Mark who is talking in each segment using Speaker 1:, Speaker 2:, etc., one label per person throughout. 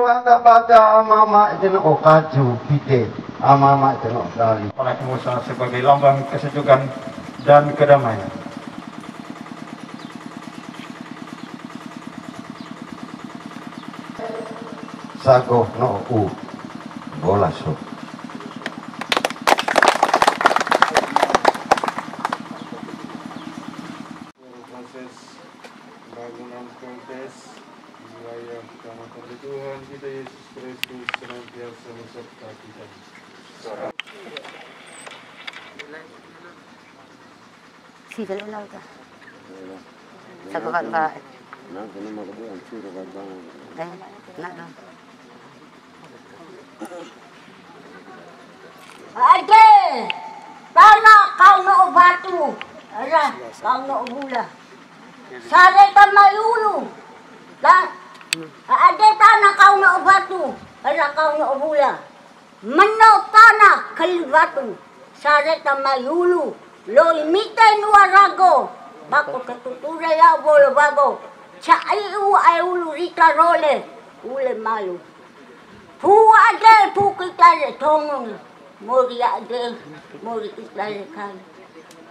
Speaker 1: Anda pada mama itu nak kaju pite, mama itu nak dari.
Speaker 2: Oleh Musa sebagai lambang kesejukan dan kedamaian.
Speaker 1: Sago no bola so.
Speaker 3: Proses bangunan kontes wilayah Kecamatan Tuhan kita Yesus Kristus senantiasa beserta kita.
Speaker 4: Sila lang ka. Sa kakak.
Speaker 1: Nak kena makan suruh kacang.
Speaker 4: Nak.
Speaker 5: Ade, tanah kau nak batu, ada kau nak gula. Sare tamayulu, dan ade tanah kau nak batu, ada kau nak gula. Menau tanah kali batu, sare tamayulu, loi mite nuarago, bako ketuture ya bolo babo, cai ulu rita role, ule malu. Pu ade pu kita le tongong. Mori ada, mori kita kan.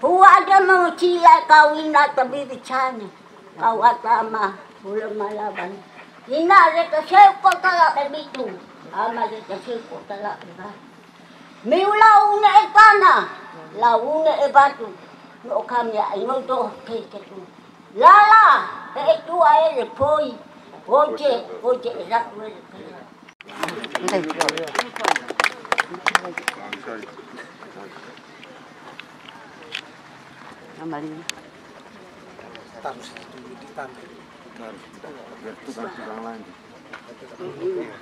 Speaker 5: Pu ada mengucilai kawin atau bibican, kau atama bulan malaban. Ina reka seko talak begitu, ama reka seko talak begitu. Miulau ne etana, lau ne ebatu, no kami ayo doh keketu. Lala, itu air poi, oje rak wele.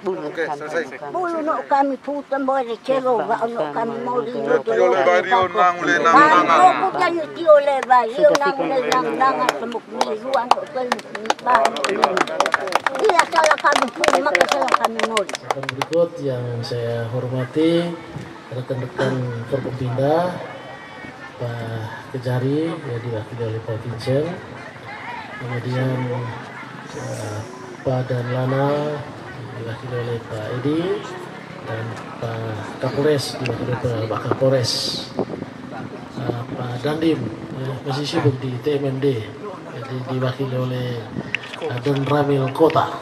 Speaker 3: Oke, selesai.
Speaker 5: Bulu no kami putan boleh cero, no kami mau rindu.
Speaker 3: Tio lebario nang ule nang nangan.
Speaker 5: Kalau putan tio lebario nang semuk miluan kok dia salah kami pun maka salah kami mau.
Speaker 6: Berikut yang saya hormati rekan-rekan Forkopimda, Pak Kejari yang diwakili oleh Pak Vincent, kemudian Pak Danlana diwakili oleh Pak Edi, dan Pak Kapolres diwakili oleh Pak Kapolres, Pak Dandim masih sibuk di TMMD, jadi diwakili oleh Don Ramil Kota,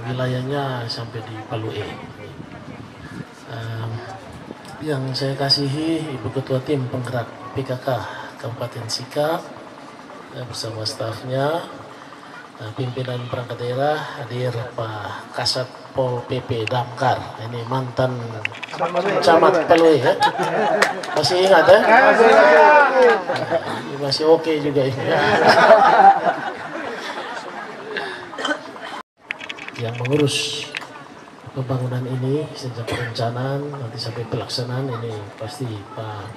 Speaker 6: wilayahnya sampai di Palu E. Yang saya kasihi Ibu Ketua Tim Penggerak PKK Kabupaten Sika bersama stafnya, pimpinan perangkat daerah, hadir Pak Kasat Pol PP Damkar, ini mantan camat Palu E ya. Masih ingat ya? Masih oke juga ini. Yang mengurus pembangunan ini sejak perencanaan nanti sampai pelaksanaan ini pasti Pak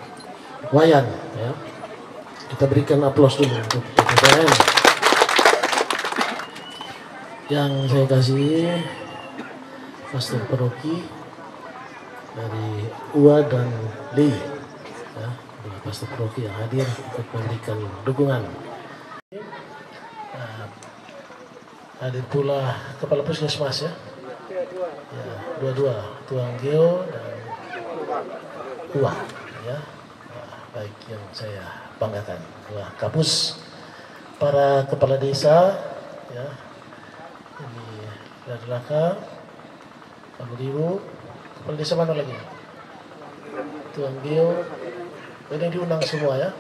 Speaker 6: Wayan ya. Kita berikan aplaus dulu untuk PPDN. Yang saya kasih Pastor Paroki dari UA dan LI ya, Pastor Paroki yang hadir untuk memberikan dukungan. Hadir pula Kepala Puskesmas ya, dua-dua, Tuang Geo dan Tua ya, baik yang saya banggakan. Wah, Kapus, para kepala desa ya, ini dari belakang, Pak Budiwu, kepala desa mana lagi? Tuang Geo, ini diundang semua ya.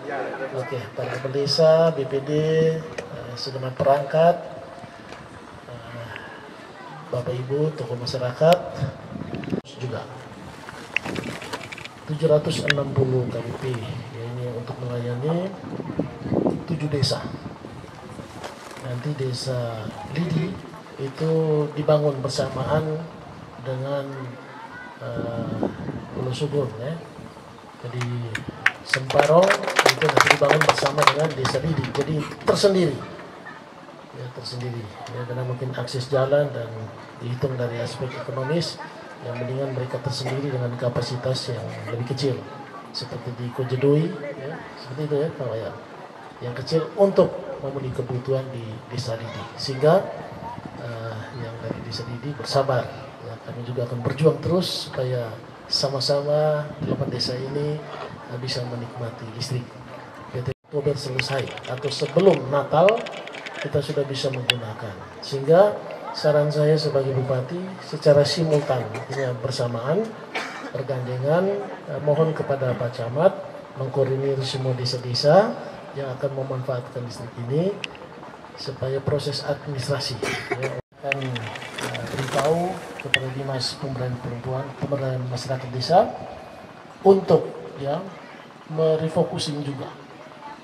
Speaker 6: Oke, para kepala desa, BPD, segenap perangkat, Bapak Ibu, tokoh masyarakat juga 760 KBP ya, ini untuk melayani 7 desa. Nanti desa Lidi itu dibangun bersamaan dengan Pulau Subur ya. Jadi Semparong itu nanti dibangun bersama dengan Desa Didi, jadi tersendiri. Ya, tersendiri. Ya, karena mungkin akses jalan dan dihitung dari aspek ekonomis, yang mendingan mereka tersendiri dengan kapasitas yang lebih kecil. Seperti di Kojedui, ya, seperti itu ya Pak Wayan. Yang kecil untuk memenuhi kebutuhan di Desa Didi. Sehingga yang dari Desa Didi bersabar. Ya, kami juga akan berjuang terus supaya sama-sama 8 desa ini bisa menikmati listrik. PT Oktober selesai atau sebelum Natal kita sudah bisa menggunakan. Sehingga saran saya sebagai bupati secara simultan, artinya bersamaan, bergandengan, mohon kepada Pak Camat mengkoordinir semua desa-desa yang akan memanfaatkan listrik ini supaya proses administrasi ya, akan beritahu kepada Dinas Pemberdayaan Masyarakat Desa untuk ya merefocusing juga.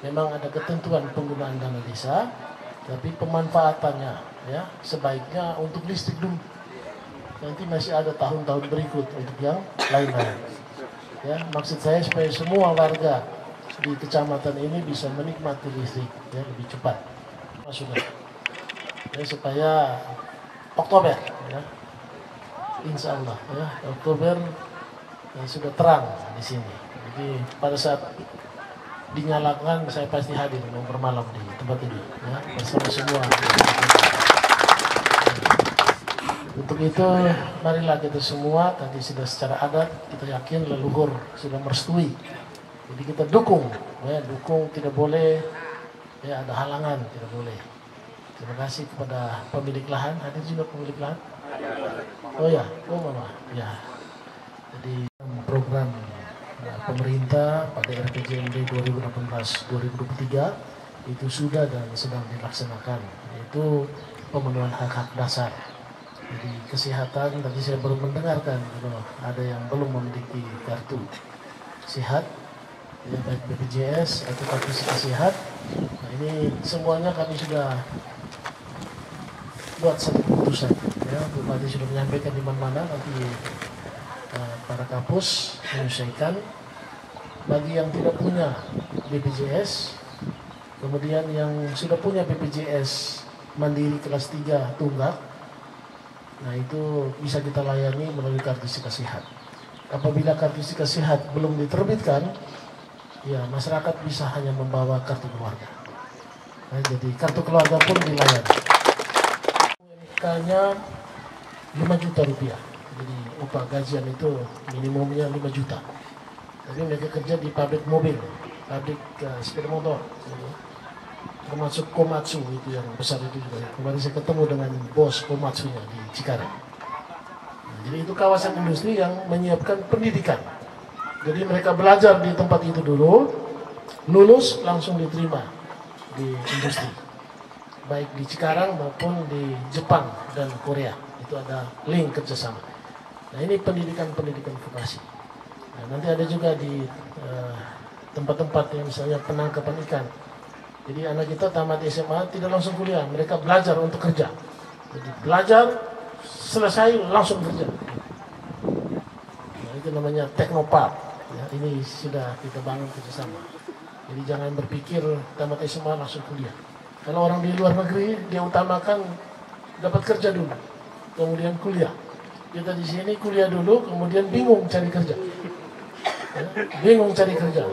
Speaker 6: Memang ada ketentuan penggunaan dana desa, tapi pemanfaatannya ya sebaiknya untuk listrik dulu. Nanti masih ada tahun-tahun berikut untuk yang lain-lain. Ya, maksud saya supaya semua warga di kecamatan ini bisa menikmati listrik ya lebih cepat. Masukkan. Ya, supaya Oktober ya. Insya Allah ya, Oktober sudah terang di sini. Jadi pada saat dinyalakan saya pasti hadir mau bermalam di tempat ini ya, bersama semua. Untuk itu marilah kita semua tadi sudah secara adat kita yakin leluhur sudah merestui. Jadi kita dukung ya, dukung tidak boleh ya ada halangan, tidak boleh. Terima kasih kepada pemilik lahan, hadir juga pemilik lahan. Oh ya, oh mama, ya. Jadi program pemerintah pada RPJMD 2018-2023 itu sudah dan sedang dilaksanakan, yaitu pemenuhan hak-hak dasar. Jadi kesehatan, tadi saya baru mendengarkan ada yang belum memiliki kartu sehat, ya, baik BPJS atau kartu sehat. Nah, ini semuanya kami sudah buat satu keputusan. Ya, Bupati sudah menyampaikan di mana-mana, nanti para kapus menyelesaikan. Bagi yang tidak punya BPJS, kemudian yang sudah punya BPJS mandiri kelas 3 tunggak, nah itu bisa kita layani melalui kartu sehat. Apabila kartu sehat belum diterbitkan, ya masyarakat bisa hanya membawa kartu keluarga. Nah, jadi kartu keluarga pun dilayani. UMK-nya 5 juta rupiah. Jadi upah gajian itu minimumnya 5 juta. Tapi mereka kerja di pabrik mobil, pabrik sepeda motor, termasuk Komatsu itu yang besar itu juga. Kemarin saya ketemu dengan bos Komatsunya di Cikarang. Nah, jadi itu kawasan industri yang menyiapkan pendidikan. Jadi mereka belajar di tempat itu dulu, lulus langsung diterima di industri, baik di Cikarang maupun di Jepang dan Korea. Itu ada link kerjasama. Nah ini pendidikan vokasi. Nah, nanti ada juga di tempat-tempat yang misalnya penangkapan ikan. Jadi anak kita tamat SMA tidak langsung kuliah, mereka belajar untuk kerja. Jadi belajar selesai langsung kerja. Nah, itu namanya teknopark. Ya, ini sudah kita bangun kerjasama. Jadi jangan berpikir tamat SMA langsung kuliah. Kalau orang di luar negeri dia utamakan dapat kerja dulu, kemudian kuliah. Kita di sini kuliah dulu, kemudian bingung cari kerja. Ya, bingung cari kerja.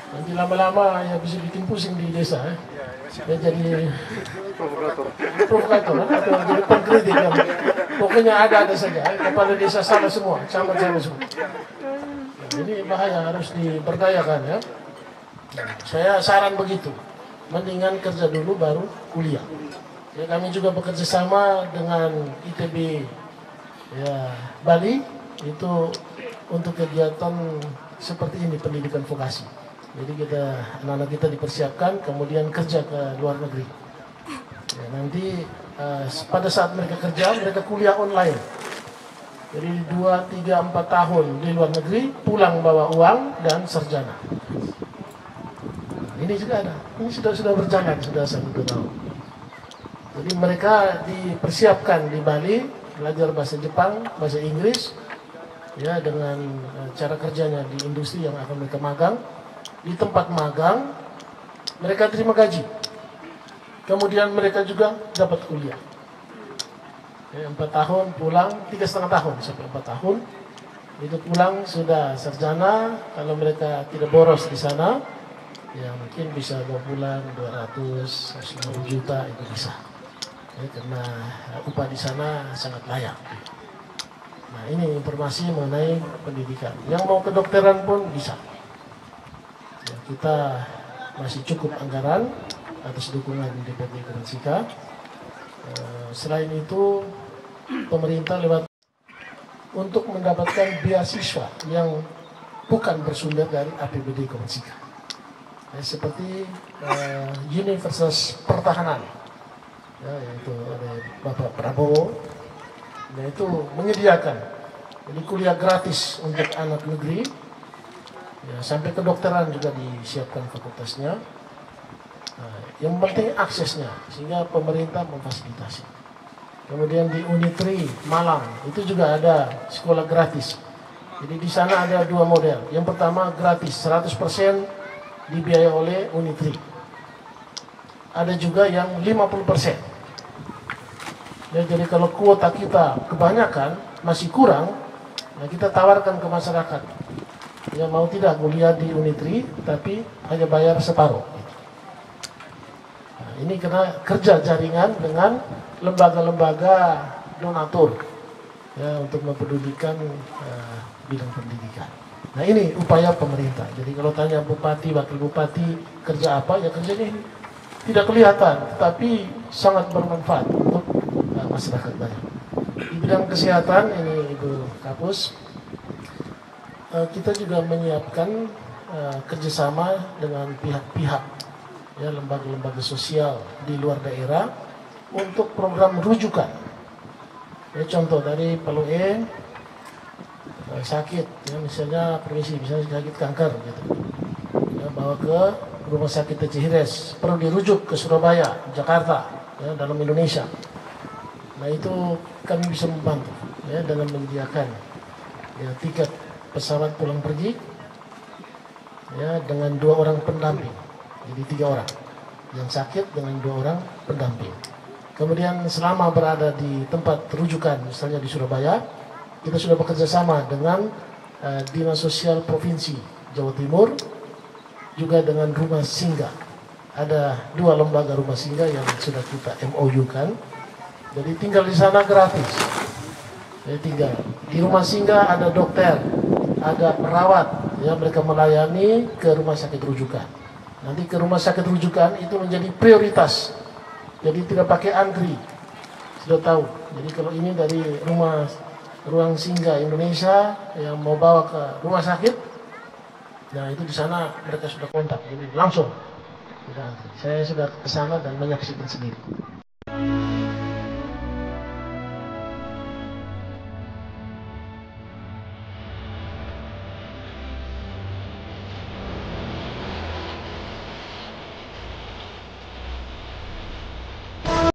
Speaker 6: Nanti lama-lama ya bisa bikin pusing di desa. Ya jadi provokator atau jadi pengkritik yang pokoknya ada saja. Kepala desa sama semua, sama semua. Ini bahaya, harus diberdayakan ya. Saya saran begitu. Mendingan kerja dulu baru kuliah. Ya, kami juga bekerja sama dengan ITB ya, Bali itu untuk kegiatan seperti ini, pendidikan vokasi. Jadi kita anak-anak kita dipersiapkan kemudian kerja ke luar negeri. Ya, nanti pada saat mereka kerja mereka kuliah online. Jadi 2, 3, 4 tahun di luar negeri, pulang bawa uang dan sarjana. Nah, ini juga ada. Ini sudah berjalan sudah 1 tahun. Jadi mereka dipersiapkan di Bali, belajar bahasa Jepang, bahasa Inggris, ya dengan cara kerjanya di industri yang akan mereka magang. Di tempat magang mereka terima gaji, kemudian mereka juga dapat kuliah. 4 tahun pulang, 3,5 tahun sampai 4 tahun itu pulang sudah sarjana. Kalau mereka tidak boros di sana, ya mungkin bisa 2 bulan 200, 150 juta itu bisa. Ya, karena upah di sana sangat layak. Nah, ini informasi mengenai pendidikan. Yang mau kedokteran pun bisa. Ya, kita masih cukup anggaran atas dukungan DPD Kementerian. Selain itu, pemerintah lewat untuk mendapatkan beasiswa yang bukan bersumber dari APBD Kementerian. Seperti Universitas Pertahanan, ya, yaitu oleh Bapak Prabowo, nah itu menyediakan jadi kuliah gratis untuk anak negeri, ya, sampai kedokteran juga disiapkan fakultasnya. Nah, yang penting aksesnya, sehingga pemerintah memfasilitasi. Kemudian di Unitri Malang itu juga ada sekolah gratis. Jadi di sana ada 2 model. Yang pertama gratis 100% dibiayai oleh Unitri. Ada juga yang 50%. Ya, jadi kalau kuota kita kebanyakan masih kurang, nah kita tawarkan ke masyarakat. Ya mau tidak kuliah di Unitri, tapi hanya bayar separuh. Nah, ini karena kerja jaringan dengan lembaga-lembaga donatur, ya, untuk mempedulikan bidang pendidikan. Nah ini upaya pemerintah. Jadi kalau tanya bupati, wakil bupati kerja apa, ya kerjanya ini tidak kelihatan, tapi sangat bermanfaat untuk masyarakat banyak. Di bidang kesehatan ini Ibu Kapus, kita juga menyiapkan kerjasama dengan pihak-pihak, ya, lembaga-lembaga sosial di luar daerah untuk program rujukan. Ya, contoh dari Palue sakit, ya, misalnya permisi, misalnya sakit kanker, gitu, ya, bawa ke rumah sakit Cihires, perlu dirujuk ke Surabaya, Jakarta, ya, dalam Indonesia. Nah itu kami bisa membantu, ya, dengan menyediakan, ya, tiket pesawat pulang pergi, ya, dengan 2 orang pendamping, jadi 3 orang yang sakit dengan 2 orang pendamping. Kemudian selama berada di tempat rujukan, misalnya di Surabaya, kita sudah bekerja sama dengan Dinas Sosial Provinsi Jawa Timur, juga dengan Rumah Singgah. Ada 2 lembaga rumah singgah yang sudah kita MOU-kan. Jadi tinggal di sana gratis. Jadi tinggal di rumah singgah, ada dokter, ada perawat, ya, mereka melayani ke rumah sakit rujukan. Nanti ke rumah sakit rujukan itu menjadi prioritas. Jadi tidak pakai antri, sudah tahu. Jadi kalau ini dari ruang singgah Indonesia yang mau bawa ke rumah sakit, nah itu di sana mereka sudah kontak, jadi langsung. Saya sudah ke sana dan menyaksikan sendiri.